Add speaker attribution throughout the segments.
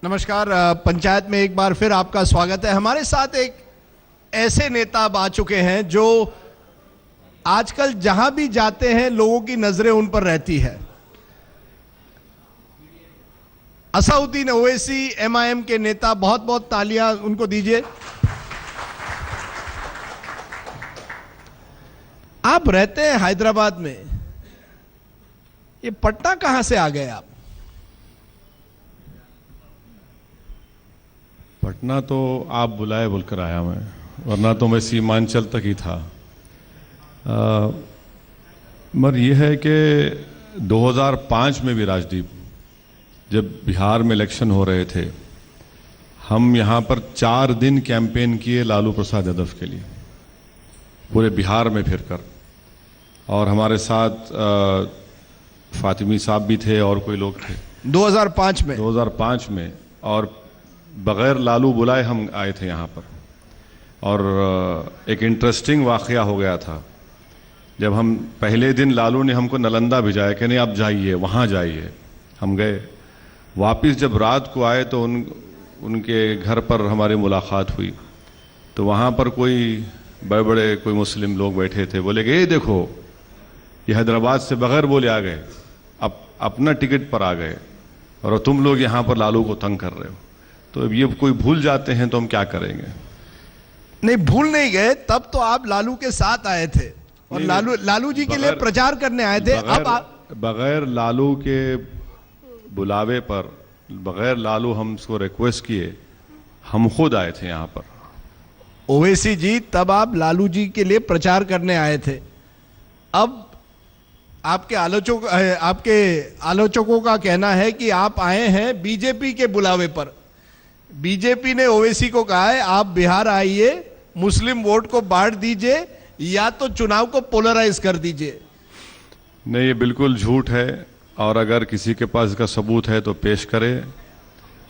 Speaker 1: नमस्कार। पंचायत में एक बार फिर आपका स्वागत है। हमारे साथ एक ऐसे नेता अब आ चुके हैं जो आजकल जहां भी जाते हैं लोगों की नजरें उन पर रहती है। असदुद्दीन ओवैसी एमआईएम के नेता, बहुत बहुत तालियां उनको दीजिए। आप रहते हैं हैदराबाद में, ये पटना कहां से आ गए आप?
Speaker 2: पटना तो आप बुलाए बोलकर आया मैं, वरना तो मैं सीमांचल तक ही था। मगर यह है कि 2005 में भी राजदीप, जब बिहार में इलेक्शन हो रहे थे, हम यहाँ पर 4 दिन कैंपेन किए लालू प्रसाद यादव के लिए, पूरे बिहार में फिरकर। और हमारे साथ फातिमी साहब भी थे और कोई लोग थे 2005 में। और बग़ैर लालू बुलाए हम आए थे यहाँ पर। और एक इंटरेस्टिंग वाक़या हो गया था। जब हम पहले दिन लालू ने हमको नालंदा भिजाया कि नहीं आप जाइए, वहाँ जाइए। हम गए, वापस जब रात को आए तो उनके घर पर हमारी मुलाकात हुई। तो वहाँ पर कोई बड़े बड़े कोई मुस्लिम लोग बैठे थे। बोले कि ये देखो, ये हैदराबाद से बग़ैर बोले आ गए, अब अपना टिकट पर आ गए और तुम लोग यहाँ पर लालू को तंग कर रहे हो। तो अब ये कोई भूल जाते हैं तो हम क्या करेंगे।
Speaker 1: नहीं, भूल नहीं गए। तब तो आप लालू के साथ आए थे और लालू जी के लिए प्रचार करने आए थे। अब
Speaker 2: बगैर लालू के बुलावे पर, बगैर लालू हमको रिक्वेस्ट किए, हम खुद आए थे यहाँ पर।
Speaker 1: ओवैसी जी, तब आप लालू जी के लिए प्रचार करने आए थे। अब आपके आलोचकों का कहना है कि आप आए हैं बीजेपी के बुलावे पर। बीजेपी ने ओवैसी को कहा है आप बिहार आइए, मुस्लिम वोट को बांट दीजिए या तो चुनाव को पोलराइज कर दीजिए।
Speaker 2: नहीं, ये बिल्कुल झूठ है। और अगर किसी के पास इसका सबूत है तो पेश करे।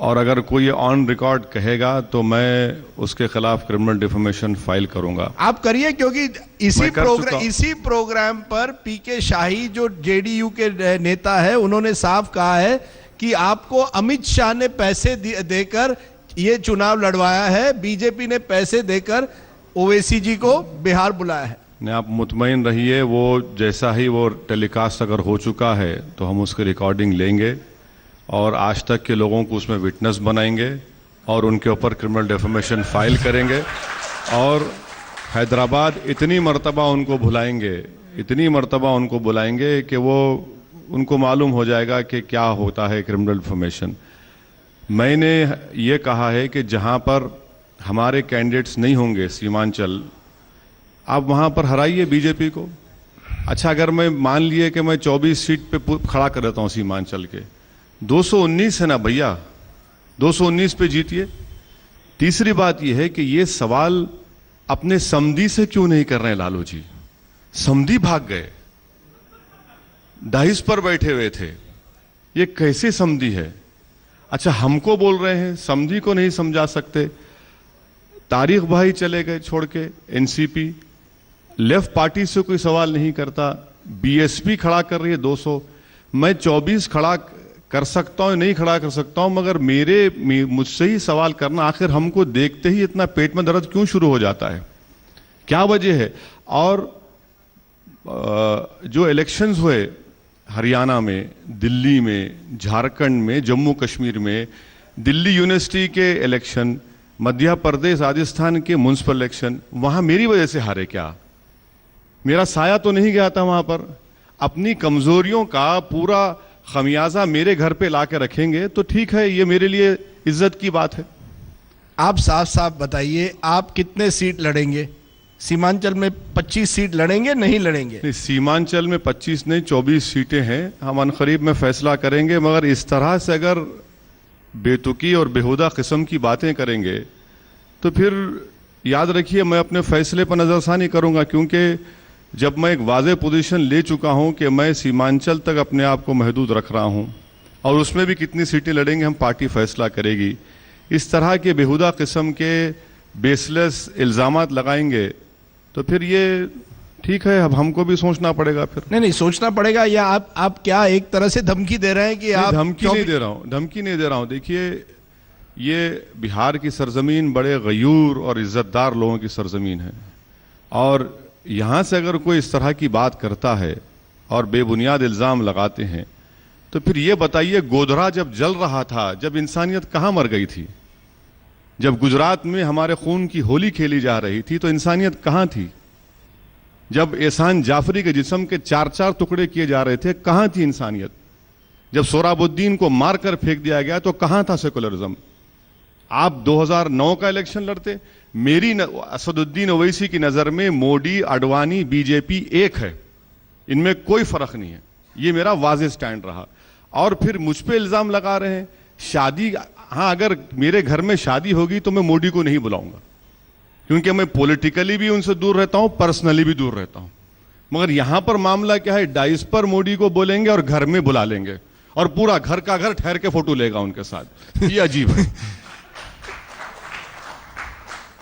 Speaker 2: और अगर कोई ये ऑन रिकॉर्ड कहेगा तो मैं उसके खिलाफ क्रिमिनल डिफेमेशन फाइल करूंगा।
Speaker 1: आप करिए, क्योंकि इसी प्रोग्राम पर पीके शाही जो जेडीयू के नेता है, उन्होंने साफ कहा है कि आपको अमित शाह ने पैसे देकर ये चुनाव लड़वाया है, बीजेपी ने पैसे देकर ओवैसी जी को बिहार बुलाया है।
Speaker 2: नहीं, आप मुतमईन रहिए, वो जैसा ही वो टेलीकास्ट अगर हो चुका है तो हम उसकी रिकॉर्डिंग लेंगे और आज तक के लोगों को उसमें विटनेस बनाएंगे और उनके ऊपर क्रिमिनल डिफेमेशन फाइल करेंगे। और हैदराबाद इतनी मर्तबा उनको बुलाएंगे कि वो उनको मालूम हो जाएगा कि क्या होता है क्रिमिनल डिफेमेशन। मैंने ये कहा है कि जहाँ पर हमारे कैंडिडेट्स नहीं होंगे सीमांचल, आप वहाँ पर हराइए बीजेपी को। अच्छा, अगर मैं मान लिए कि मैं 24 सीट पे खड़ा कर देता हूँ सीमांचल के, 219 है ना भैया, 219 पे जीतिए। तीसरी बात यह है कि ये सवाल अपने समधी से क्यों नहीं कर रहे हैं लालू जी? समधी भाग गए, डाइस पर बैठे हुए थे, ये कैसे समधी है? अच्छा, हमको बोल रहे हैं समधी को नहीं समझा सकते। तारिक भाई चले गए छोड़ के, एनसीपी, लेफ्ट पार्टी से कोई सवाल नहीं करता, बीएसपी खड़ा कर रही है 200। मैं 24 खड़ा कर सकता हूं, नहीं खड़ा कर सकता हूं, मगर मुझसे ही सवाल करना, आखिर हमको देखते ही इतना पेट में दर्द क्यों शुरू हो जाता है? क्या वजह है? और जो इलेक्शंस हुए हरियाणा में, दिल्ली में, झारखंड में, जम्मू कश्मीर में, दिल्ली यूनिवर्सिटी के इलेक्शन, मध्य प्रदेश, राजस्थान के म्युनिसिपल इलेक्शन, वहां मेरी वजह से हारे क्या? मेरा साया तो नहीं गया था वहां पर। अपनी कमजोरियों का पूरा खमियाजा मेरे घर पे ला के रखेंगे तो ठीक है, ये मेरे लिए इज्जत की बात है।
Speaker 1: आप साफ साफ बताइए, आप कितने सीट लड़ेंगे? सीमांचल में 25 सीट लड़ेंगे, नहीं लड़ेंगे?
Speaker 2: नहीं, सीमांचल में 25 नहीं 24 सीटें हैं। हम अनकरीब में फैसला करेंगे। मगर इस तरह से अगर बेतुकी और बेहुदा किस्म की बातें करेंगे तो फिर याद रखिए मैं अपने फैसले पर नजरसानी करूंगा। क्योंकि जब मैं एक वाज़ेह पोजीशन ले चुका हूं कि मैं सीमांचल तक अपने आप को महदूद रख रहा हूं और उसमें भी कितनी सीटें लड़ेंगे हम पार्टी फैसला करेगी। इस तरह के बेहुदा किस्म के बेसलेस इल्ज़ामात लगाएंगे तो फिर ये ठीक है, अब हमको भी सोचना पड़ेगा फिर।
Speaker 1: नहीं सोचना पड़ेगा, या आप क्या एक तरह से धमकी दे रहे हैं कि आप?
Speaker 2: धमकी नहीं दे रहा हूं। देखिए, ये बिहार की सरजमीन बड़े गयूर और इज़्ज़तदार लोगों की सरजमीन है, और यहाँ से अगर कोई इस तरह की बात करता है और बेबुनियाद इल्ज़ाम लगाते हैं, तो फिर ये बताइए, गोधरा जब जल रहा था, जब इंसानियत कहाँ मर गई थी? जब गुजरात में हमारे खून की होली खेली जा रही थी तो इंसानियत कहाँ थी? जब एहसान जाफरी के जिस्म के 4-4 टुकड़े किए जा रहे थे, कहाँ थी इंसानियत? जब सोहराबुद्दीन को मारकर फेंक दिया गया तो कहाँ था सेकुलरिज्म? आप 2009 का इलेक्शन लड़ते। मेरी असदुद्दीन ओवैसी की नज़र में मोदी, आडवाणी, बीजेपी एक है, इनमें कोई फर्क नहीं है। ये मेरा वाज़ेह स्टैंड रहा। और फिर मुझ पे इल्ज़ाम लगा रहे हैं शादी। हाँ, अगर मेरे घर में शादी होगी तो मैं मोदी को नहीं बुलाऊंगा, क्योंकि मैं पॉलिटिकली भी उनसे दूर रहता हूं, पर्सनली भी दूर रहता हूं। मगर यहां पर मामला क्या है, डाइस पर मोदी को बोलेंगे और घर में बुला लेंगे और पूरा घर का घर ठहर के फोटो लेगा उनके साथ। ये अजीब है।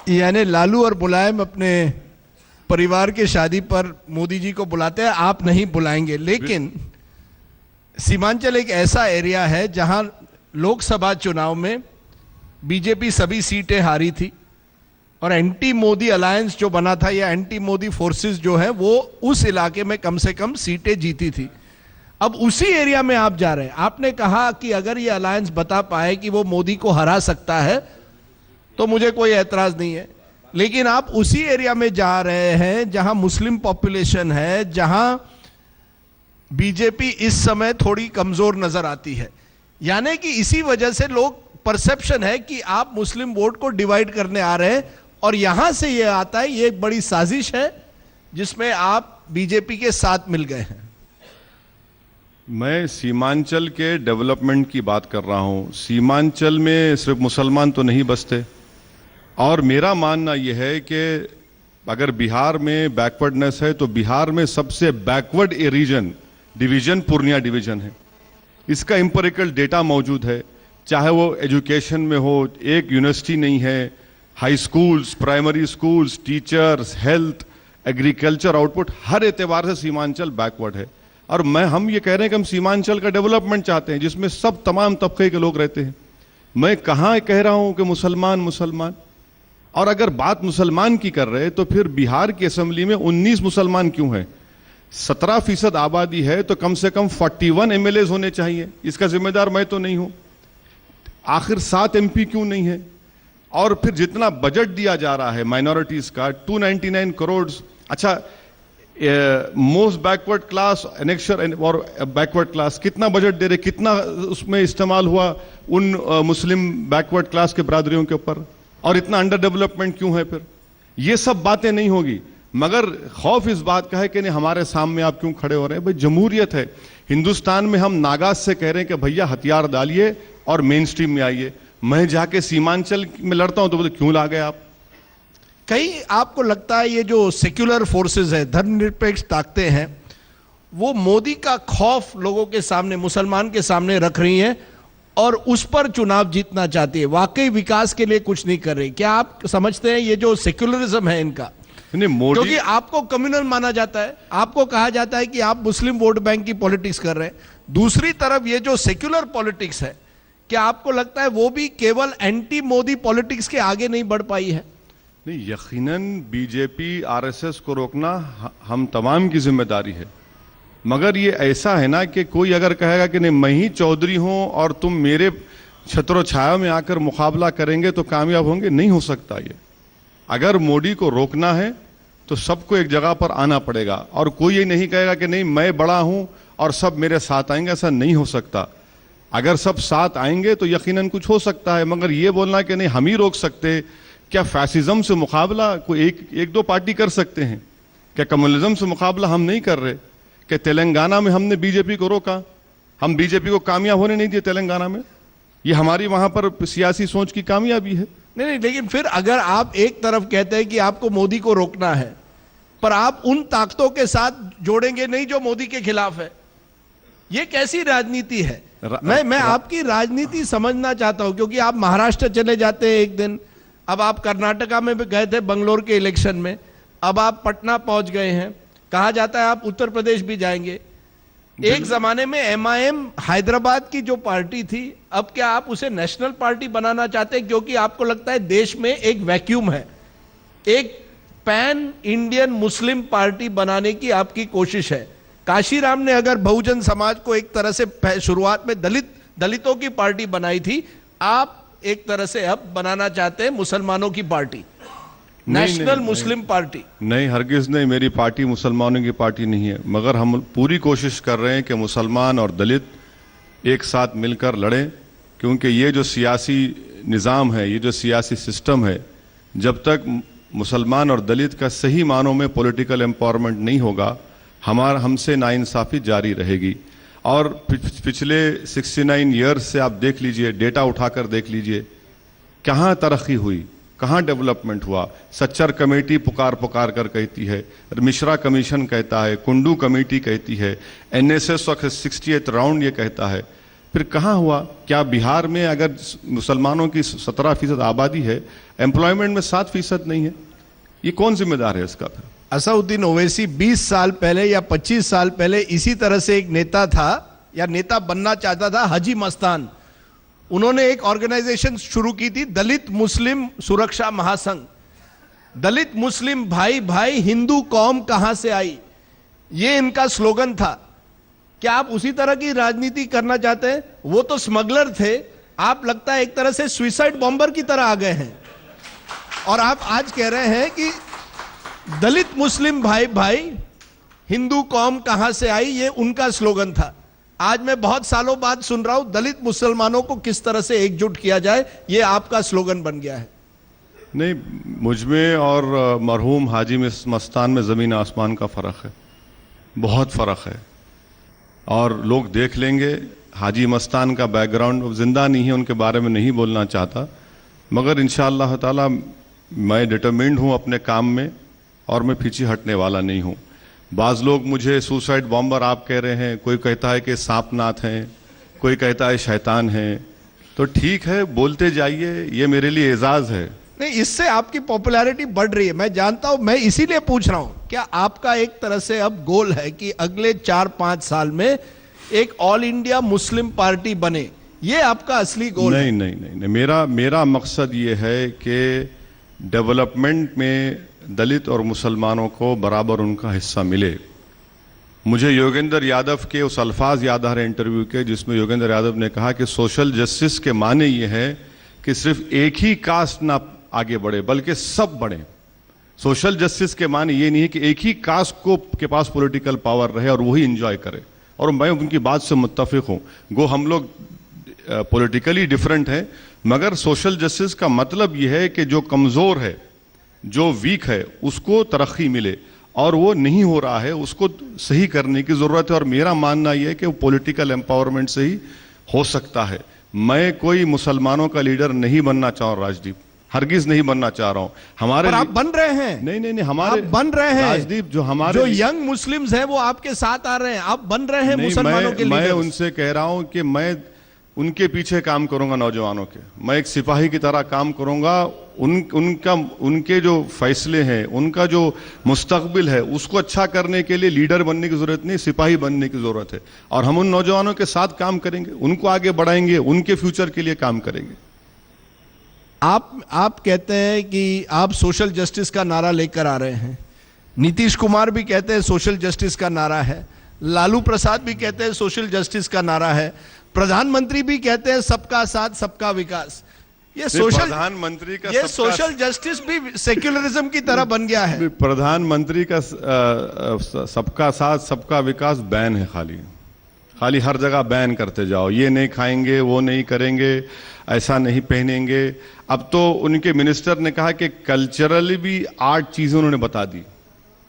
Speaker 1: यानी लालू और मुलायम अपने परिवार के शादी पर मोदी जी को बुलाते हैं, आप नहीं बुलाएंगे। लेकिन सीमांचल एक ऐसा एरिया है जहां लोकसभा चुनाव में बीजेपी सभी सीटें हारी थी और एंटी मोदी अलायंस जो बना था या एंटी मोदी फोर्सेस जो है वो उस इलाके में कम से कम सीटें जीती थी। अब उसी एरिया में आप जा रहे हैं। आपने कहा कि अगर ये अलायंस बता पाए कि वो मोदी को हरा सकता है तो मुझे कोई एतराज नहीं है, लेकिन आप उसी एरिया में जा रहे हैं जहां मुस्लिम पॉपुलेशन है, जहां बीजेपी इस समय थोड़ी कमजोर नजर आती है। यानी कि इसी वजह से लोग परसेप्शन है कि आप मुस्लिम वोट को डिवाइड करने आ रहे हैं, और यहां से यह आता है ये एक बड़ी साजिश है जिसमें आप बीजेपी के साथ मिल गए हैं।
Speaker 2: मैं सीमांचल के डेवलपमेंट की बात कर रहा हूं। सीमांचल में सिर्फ मुसलमान तो नहीं बसते, और मेरा मानना यह है कि अगर बिहार में बैकवर्डनेस है तो बिहार में सबसे backward region division Purnia division है। इसका एम्पिरिकल डेटा मौजूद है, चाहे वो एजुकेशन में हो, एक यूनिवर्सिटी नहीं है, high schools, primary schools, teachers, health, agriculture output, हर एतबार से सीमांचल बैकवर्ड है। और हम ये कह रहे हैं कि हम सीमांचल का डेवलपमेंट चाहते हैं जिसमें सब तमाम तबके के लोग रहते हैं। मैं कहाँ कह रहा हूं कि मुसलमान मुसलमान, और अगर बात मुसलमान की कर रहे तो फिर बिहार की असेंबली में 19 मुसलमान क्यों हैं? 17% आबादी है तो कम से कम 41 MLAs होने चाहिए। इसका जिम्मेदार मैं तो नहीं हूं। आखिर 7 MP क्यों नहीं है? और फिर जितना बजट दिया जा रहा है माइनॉरिटीज का 299 करोड़। अच्छा, मोस्ट बैकवर्ड क्लास, एनेक्शर और बैकवर्ड क्लास कितना बजट दे रहे, कितना उसमें इस्तेमाल हुआ उन मुस्लिम बैकवर्ड क्लास के बरादरियों के ऊपर, और इतना अंडर डेवलपमेंट क्यों है? फिर ये सब बातें नहीं होगी। मगर खौफ इस बात का है कि नहीं हमारे सामने आप क्यों खड़े हो रहे हैं? भाई जमहूरियत है हिंदुस्तान में, हम नागाज से कह रहे हैं कि भैया हथियार डालिए और मेन स्ट्रीम में आइए। मैं जाके सीमांचल में लड़ता हूं तो बोलते क्यों ला गए आप?
Speaker 1: कहीं आपको लगता है ये जो सेक्युलर फोर्सेस है, धर्मनिरपेक्ष ताकतें हैं, वो मोदी का खौफ लोगों के सामने, मुसलमान के सामने रख रही हैं और उस पर चुनाव जीतना चाहती है, वाकई विकास के लिए कुछ नहीं कर रही? क्या आप समझते हैं ये जो सेक्युलरिज्म है इनका, क्योंकि आपको कम्युनल माना जाता है, आपको कहा जाता है कि आप मुस्लिम वोट बैंक की पॉलिटिक्स कर रहे हैं, दूसरी तरफ ये जो सेक्युलर पॉलिटिक्स है, क्या आपको लगता है वो भी केवल एंटी मोदी पॉलिटिक्स के आगे नहीं बढ़ पाई है?
Speaker 2: नहीं, यकीनन बीजेपी RSS को रोकना हम तमाम की जिम्मेदारी है। मगर ये ऐसा है ना कि कोई अगर कहेगा कि नहीं मैं ही चौधरी हूं और तुम मेरे छत्रो छाया में आकर मुकाबला करेंगे तो कामयाब होंगे, नहीं हो सकता। ये अगर मोदी को रोकना है तो सबको एक जगह पर आना पड़ेगा, और कोई ये नहीं कहेगा कि नहीं मैं बड़ा हूं और सब मेरे साथ आएंगे, ऐसा नहीं हो सकता। अगर सब साथ आएंगे तो यकीनन कुछ हो सकता है। मगर ये बोलना कि नहीं हम ही रोक सकते, क्या फैसिज्म से मुकाबला कोई एक दो पार्टी कर सकते हैं? क्या कम्युनिज्म से मुकाबला हम नहीं कर रहे? कि तेलंगाना में हमने बीजेपी को रोका, हम बीजेपी को कामयाब होने नहीं दिए तेलंगाना में? ये हमारी वहां पर सियासी सोच की कामयाबी है।
Speaker 1: नहीं, लेकिन फिर अगर आप एक तरफ कहते हैं कि आपको मोदी को रोकना है, पर आप उन ताकतों के साथ जोड़ेंगे नहीं जो मोदी के खिलाफ है, ये कैसी राजनीति है? मैं आपकी राजनीति समझना चाहता हूं, क्योंकि आप महाराष्ट्र चले जाते हैं एक दिन, अब आप कर्नाटका में भी गए थे बंगलोर के इलेक्शन में, अब आप पटना पहुंच गए हैं, कहा जाता है आप उत्तर प्रदेश भी जाएंगे। एक जमाने में एमआईएम हैदराबाद की जो पार्टी थी, अब क्या आप उसे नेशनल पार्टी बनाना चाहते हैं? क्योंकि आपको लगता है देश में एक वैक्यूम है, एक पैन इंडियन मुस्लिम पार्टी बनाने की आपकी कोशिश है। काशीराम ने अगर बहुजन समाज को एक तरह से शुरुआत में दलितों की पार्टी बनाई थी, आप एक तरह से अब बनाना चाहते हैं मुसलमानों की पार्टी, नेशनल मुस्लिम पार्टी।
Speaker 2: नहीं, हरगिज नहीं, मेरी पार्टी मुसलमानों की पार्टी नहीं है, मगर हम पूरी कोशिश कर रहे हैं कि मुसलमान और दलित एक साथ मिलकर लड़ें, क्योंकि ये जो सियासी निज़ाम है, ये जो सियासी सिस्टम है, जब तक मुसलमान और दलित का सही मानों में पॉलिटिकल एम्पावरमेंट नहीं होगा, हमसे नाइंसाफ़ी जारी रहेगी। और पिछले 69 ईयर्स से आप देख लीजिए, डेटा उठाकर देख लीजिए, कहाँ तरक्की हुई, कहाँ डेवलपमेंट हुआ। सच्चर कमेटी पुकार कर कहती है, मिश्रा कमीशन कहता है, कुंडू कमेटी कहती है, एनएसएस ऑफ 68th राउंड ये कहता है, फिर कहाँ हुआ? क्या बिहार में अगर मुसलमानों की 17% आबादी है, एम्प्लॉयमेंट में 7% नहीं है? ये कौन जिम्मेदार है इसका? फिर
Speaker 1: असउद्दीन ओवैसी 20 साल पहले या 25 साल पहले इसी तरह से एक नेता था या नेता बनना चाहता था, हाजी मस्तान। उन्होंने एक ऑर्गेनाइजेशन शुरू की थी, दलित मुस्लिम सुरक्षा महासंघ। दलित मुस्लिम भाई भाई, हिंदू कौम कहां से आई, ये इनका स्लोगन था। क्या आप उसी तरह की राजनीति करना चाहते हैं? वो तो स्मगलर थे, आप लगता है एक तरह से सुइसाइड बॉम्बर की तरह आ गए हैं, और आप आज कह रहे हैं कि दलित मुस्लिम भाई भाई, हिंदू कौम कहां से आई, ये उनका स्लोगन था। आज मैं बहुत सालों बाद सुन रहा हूं दलित मुसलमानों को किस तरह से एकजुट किया जाए, ये आपका स्लोगन बन गया है।
Speaker 2: नहीं, मुझमें और मरहूम हाजी मस्तान में ज़मीन आसमान का फ़र्क है, बहुत फ़र्क है। और लोग देख लेंगे, हाजी मस्तान का बैकग्राउंड ज़िंदा नहीं है, उनके बारे में नहीं बोलना चाहता, मगर इंशाअल्लाह ताला मैं डिटरमिन्ड हूँ अपने काम में, और मैं पीछे हटने वाला नहीं हूँ। बाज़ लोग मुझे सुसाइड बॉम्बर आप कह रहे हैं, कोई कहता है कि सांपनाथ हैं, कोई कहता है शैतान हैं, तो ठीक है, बोलते जाइए, ये मेरे लिए एजाज़ है।
Speaker 1: नहीं, इससे आपकी पॉपुलैरिटी बढ़ रही है, मैं जानता हूं, मैं इसीलिए पूछ रहा हूं, क्या आपका एक तरह से अब गोल है कि अगले 4-5 साल में एक ऑल इंडिया मुस्लिम पार्टी बने? ये आपका असली गोल
Speaker 2: नहीं,
Speaker 1: है?
Speaker 2: नहीं नहीं नहीं, मेरा मकसद ये है कि डेवलपमेंट में दलित और मुसलमानों को बराबर उनका हिस्सा मिले। मुझे योगेंद्र यादव के उस अल्फाज याद आ रहे इंटरव्यू के, जिसमें योगेंद्र यादव ने कहा कि सोशल जस्टिस के माने ये है कि सिर्फ एक ही कास्ट ना आगे बढ़े, बल्कि सब बढ़े। सोशल जस्टिस के माने ये नहीं है कि एक ही कास्ट के पास पॉलिटिकल पावर रहे और वही एंजॉय करे, और मैं उनकी बात से मुत्तफिक हूँ। गो हम लोग पॉलिटिकली डिफरेंट हैं, मगर सोशल जस्टिस का मतलब यह है कि जो कमज़ोर है, जो वीक है, उसको तरक्की मिले, और वो नहीं हो रहा है, उसको सही करने की ज़रूरत है। और मेरा मानना यह है कि वो पॉलिटिकल एम्पावरमेंट से ही हो सकता है। मैं कोई मुसलमानों का लीडर नहीं बनना चाह रहा, राजदीप, हरगिज नहीं बनना चाह रहा हूं। हमारे
Speaker 1: आप बन रहे हैं।
Speaker 2: नहीं नहीं नहीं, हमारे
Speaker 1: आप बन रहे हैं
Speaker 2: राजदीप, जो
Speaker 1: यंग मुस्लिम्स हैं वो आपके साथ आ रहे हैं, आप बन रहे हैं मुसलमानों के लीडर।
Speaker 2: मैं उनसे कह रहा हूं कि मैं उनके पीछे काम करूंगा, नौजवानों के, मैं एक सिपाही की तरह काम करूंगा। उनके जो फैसले हैं, उनका जो मुस्तकबिल है, उसको अच्छा करने के लिए लीडर बनने की जरूरत नहीं, सिपाही बनने की जरूरत है। और हम उन नौजवानों के साथ काम करेंगे, उनको आगे बढ़ाएंगे, उनके फ्यूचर के लिए काम करेंगे।
Speaker 1: आप कहते हैं कि आप सोशल जस्टिस का नारा लेकर आ रहे हैं, नीतीश कुमार भी कहते हैं सोशल जस्टिस का नारा है, लालू प्रसाद भी कहते हैं सोशल जस्टिस का नारा है, प्रधानमंत्री भी कहते हैं सबका साथ सबका विकास। ये सोशल जस्टिस भी सेक्युलरिज्म की तरह बन गया है।
Speaker 2: प्रधानमंत्री का सबका साथ सबका विकास बैन है, खाली हर जगह बैन करते जाओ, ये नहीं खाएंगे, वो नहीं करेंगे, ऐसा नहीं पहनेंगे। अब तो उनके मिनिस्टर ने कहा कि कल्चरली भी 8 चीजें उन्होंने बता दी।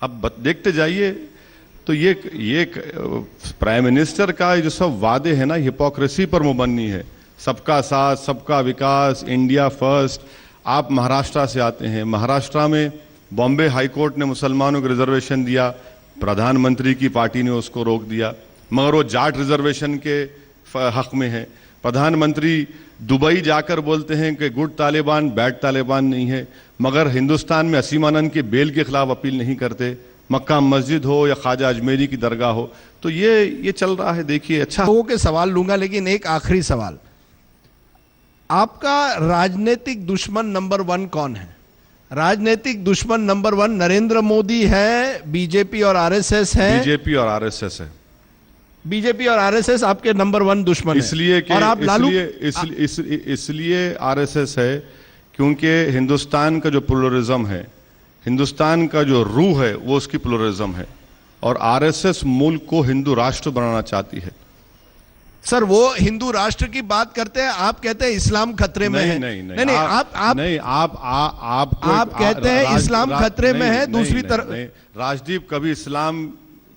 Speaker 2: अब देखते जाइए, तो ये प्राइम मिनिस्टर का जो सब वादे हैं ना, हिपोक्रेसी पर मुबन्नी है। सबका साथ सबका विकास, इंडिया फर्स्ट। आप महाराष्ट्र से आते हैं, महाराष्ट्र में बॉम्बे हाई कोर्ट ने मुसलमानों को रिजर्वेशन दिया, प्रधानमंत्री की पार्टी ने उसको रोक दिया, मगर वो जाट रिजर्वेशन के हक में है। प्रधानमंत्री दुबई जाकर बोलते हैं कि गुड तालिबान बैड तालिबान नहीं है, मगर हिंदुस्तान में असीम आनंद के बेल के खिलाफ अपील नहीं करते। मक्का मस्जिद हो या ख्वाजा अजमेरी की दरगाह हो। तो ये चल रहा है। देखिए, अच्छा,
Speaker 1: लोगों के सवाल लूंगा, लेकिन एक आखिरी सवाल, आपका राजनीतिक दुश्मन नंबर 1 कौन है? राजनीतिक दुश्मन नंबर 1 नरेंद्र मोदी है, बीजेपी और आरएसएस है?
Speaker 2: बीजेपी और आरएसएस है।
Speaker 1: बीजेपी और आरएसएस आपके नंबर 1 दुश्मन
Speaker 2: इसलिए
Speaker 1: है। और आप लालू
Speaker 2: इसलिए आरएसएस है क्योंकि हिंदुस्तान का जो प्लुरलिज्म है, हिंदुस्तान का जो रूह है, वो उसकी प्लुरलिज्म है। और आरएसएस मुल्क को हिंदू राष्ट्र बनाना चाहती है।
Speaker 1: सर, वो हिंदू राष्ट्र की बात कहते हैं, आप कहते हैं इस्लाम खतरे में है।
Speaker 2: नहीं,
Speaker 1: आप कहते हैं इस्लाम खतरे में है। दूसरी तरफ
Speaker 2: राजदीप, कभी इस्लाम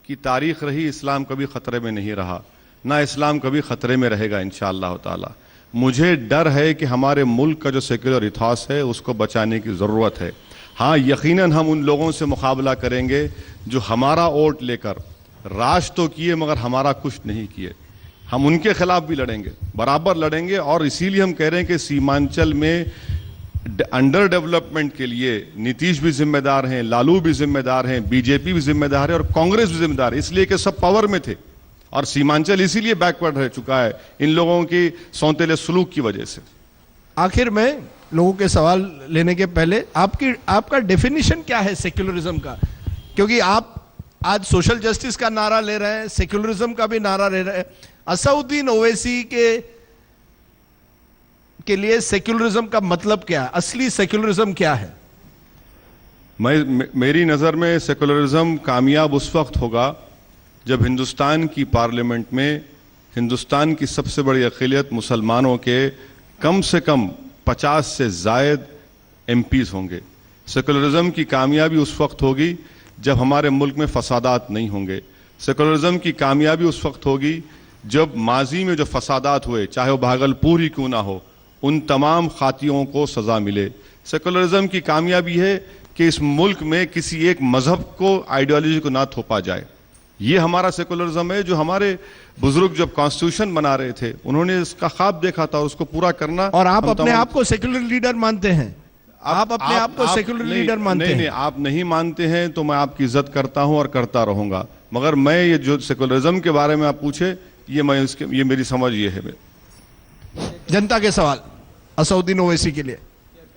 Speaker 2: की तारीख रही, इस्लाम कभी खतरे में नहीं रहा, ना इस्लाम कभी खतरे में रहेगा इंशाअल्लाह ताला। मुझे डर है कि हमारे मुल्क का जो सेक्युलर इतिहास है उसको बचाने की जरूरत है। हाँ, यकीनन हम उन लोगों से मुकाबला करेंगे जो हमारा वोट लेकर राज तो किए मगर हमारा कुछ नहीं किए। हम उनके खिलाफ भी लड़ेंगे, बराबर लड़ेंगे। और इसीलिए हम कह रहे हैं कि सीमांचल में अंडर डेवलपमेंट के लिए नीतीश भी जिम्मेदार हैं, लालू भी जिम्मेदार हैं, बीजेपी भी जिम्मेदार है और कांग्रेस भी जिम्मेदार है, इसलिए कि सब पावर में थे। और सीमांचल इसीलिए बैकवर्ड रह चुका है इन लोगों की सौतेले सलूक की वजह से।
Speaker 1: आखिर में लोगों के सवाल लेने के पहले आपका डेफिनेशन क्या है सेक्युलरिज्म का? क्योंकि आप आज सोशल जस्टिस का नारा ले रहे हैं, सेक्युलरिज्म का भी नारा ले रहे हैं। असउद्दीन ओवैसी के लिए सेक्युलरिज्म का मतलब क्या है? असली सेक्युलरिज्म क्या है?
Speaker 2: मेरी नज़र में सेकुलरिज्म कामयाब उस वक्त होगा जब हिंदुस्तान की पार्लियामेंट में हिंदुस्तान की सबसे बड़ी अक़लियत मुसलमानों के कम से कम 50 से ज़ायद एमपीज़ होंगे। सेकुलरिज्म की कामयाबी उस वक्त होगी जब हमारे मुल्क में फसादात नहीं होंगे। सेकुलरिज्म की कामयाबी उस वक्त होगी जब माजी में जो फसादात हुए, चाहे वो भागलपुर ही क्यों ना हो, उन तमाम खातियों को सज़ा मिले। सेकुलरिज्म की कामयाबी है कि इस मुल्क में किसी एक मजहब को, आइडियोलॉजी को ना थोपा जाए। ये हमारा सेकुलरिज्म है। जो हमारे बुजुर्ग जब कॉन्स्टिट्यूशन बना रहे थे, उन्होंने इसका ख्वाब देखा था और उसको पूरा करना।
Speaker 1: और आप अपने आप को सेकुलर लीडर मानते हैं? आप अपने आप को सेकुलर लीडर मानते हैं?
Speaker 2: नहीं, आप नहीं मानते हैं तो मैं आपकी इज्जत करता हूं और करता रहूंगा। मगर मैं ये जो सेकुलरिज्म के बारे में आप पूछे, ये मेरी समझ ये है।
Speaker 1: जनता के सवाल असउद्दीन ओवैसी के लिए।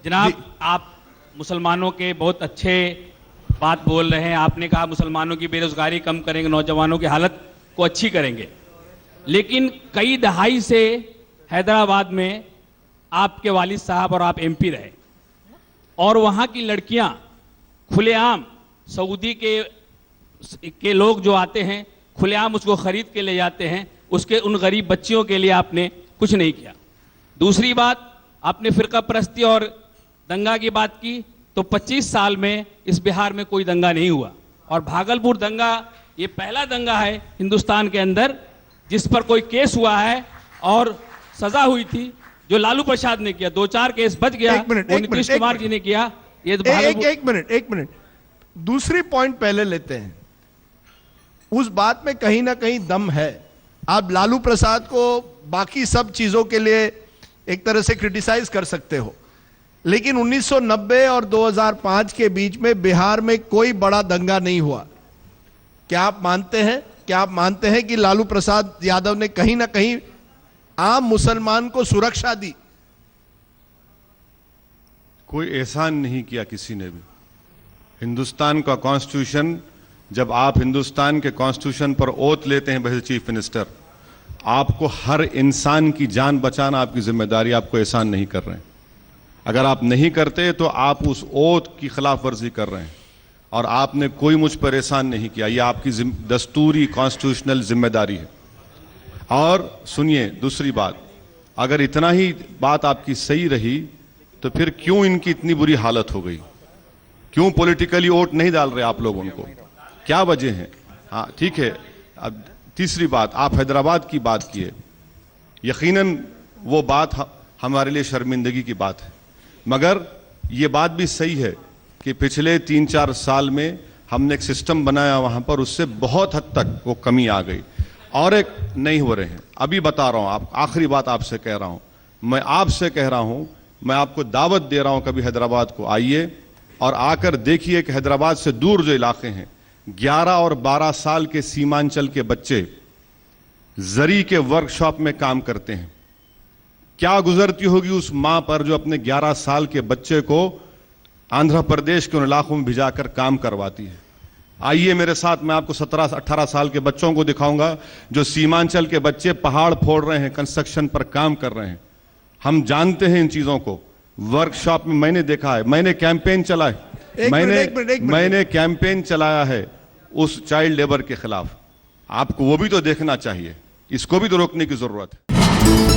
Speaker 3: जनाब, आप मुसलमानों के बहुत अच्छे बात बोल रहे हैं। आपने कहा मुसलमानों की बेरोजगारी कम करेंगे, नौजवानों की हालत को अच्छी करेंगे। लेकिन कई दहाई से हैदराबाद में आपके वालिद साहब और आप एमपी रहे, और वहाँ की लड़कियाँ खुलेआम सऊदी के लोग जो आते हैं खुलेआम उसको खरीद के ले जाते हैं। उसके उन गरीब बच्चियों के लिए आपने कुछ नहीं किया। दूसरी बात, आपने फिरका परस्ती और दंगा की बात की, तो 25 साल में इस बिहार में कोई दंगा नहीं हुआ। और भागलपुर दंगा ये पहला दंगा है हिंदुस्तान के अंदर जिस पर कोई केस हुआ है और सजा हुई थी, जो लालू प्रसाद ने किया। 2-4 केस बच गया, नीतीश कुमार जी ने किया। ये तो
Speaker 1: एक मिनट दूसरी पॉइंट पहले लेते हैं। उस बात में कहीं ना कहीं दम है। आप लालू प्रसाद को बाकी सब चीजों के लिए एक तरह से क्रिटिसाइज कर सकते हो, लेकिन 1990 और 2005 के बीच में बिहार में कोई बड़ा दंगा नहीं हुआ। क्या आप मानते हैं कि लालू प्रसाद यादव ने कहीं ना कहीं आम मुसलमान को सुरक्षा दी?
Speaker 2: कोई एहसान नहीं किया किसी ने भी। हिंदुस्तान का कॉन्स्टिट्यूशन, जब आप हिंदुस्तान के कॉन्स्टिट्यूशन पर ओथ लेते हैं एज चीफ मिनिस्टर, आपको हर इंसान की जान बचाना आपकी जिम्मेदारी। आपको एहसान नहीं कर रहे हैं। अगर आप नहीं करते तो आप उस ओथ की खिलाफ वर्जी कर रहे हैं, और आपने कोई मुझ पर एहसान नहीं किया। यह आपकी दस्तूरी कॉन्स्टिट्यूशनल जिम्मेदारी है। और सुनिए, दूसरी बात, अगर इतना ही बात आपकी सही रही तो फिर क्यों इनकी इतनी बुरी हालत हो गई? क्यों पॉलिटिकली वोट नहीं डाल रहे आप लोग उनको? क्या वजह है? हाँ, ठीक है। अब तीसरी बात, आप हैदराबाद की बात किए। यकीनन वो बात हमारे लिए शर्मिंदगी की बात है, मगर ये बात भी सही है कि पिछले 3-4 साल में हमने एक सिस्टम बनाया वहाँ पर, उससे बहुत हद तक वो कमी आ गई और एक नहीं हो रहे हैं। अभी बता रहा हूँ, आप आखिरी बात आपसे कह रहा हूँ, मैं आपसे कह रहा हूँ, मैं आपको दावत दे रहा हूँ, कभी हैदराबाद को आइए और आकर देखिए कि हैदराबाद से दूर जो इलाके हैं 11 और 12 साल के सीमांचल के बच्चे जरी के वर्कशॉप में काम करते हैं। क्या गुजरती होगी उस मां पर जो अपने 11 साल के बच्चे को आंध्र प्रदेश के उन इलाकों में भिजाकर काम करवाती है। आइए मेरे साथ, मैं आपको 17-18 साल के बच्चों को दिखाऊंगा जो सीमांचल के बच्चे पहाड़ फोड़ रहे हैं, कंस्ट्रक्शन पर काम कर रहे हैं। हम जानते हैं इन चीजों को। वर्कशॉप में मैंने देखा है, मैंने कैंपेन चलाया, मैंने कैंपेन चलाया है उस चाइल्ड लेबर के खिलाफ। आपको वो भी तो देखना चाहिए, इसको भी तो रोकने की जरूरत है।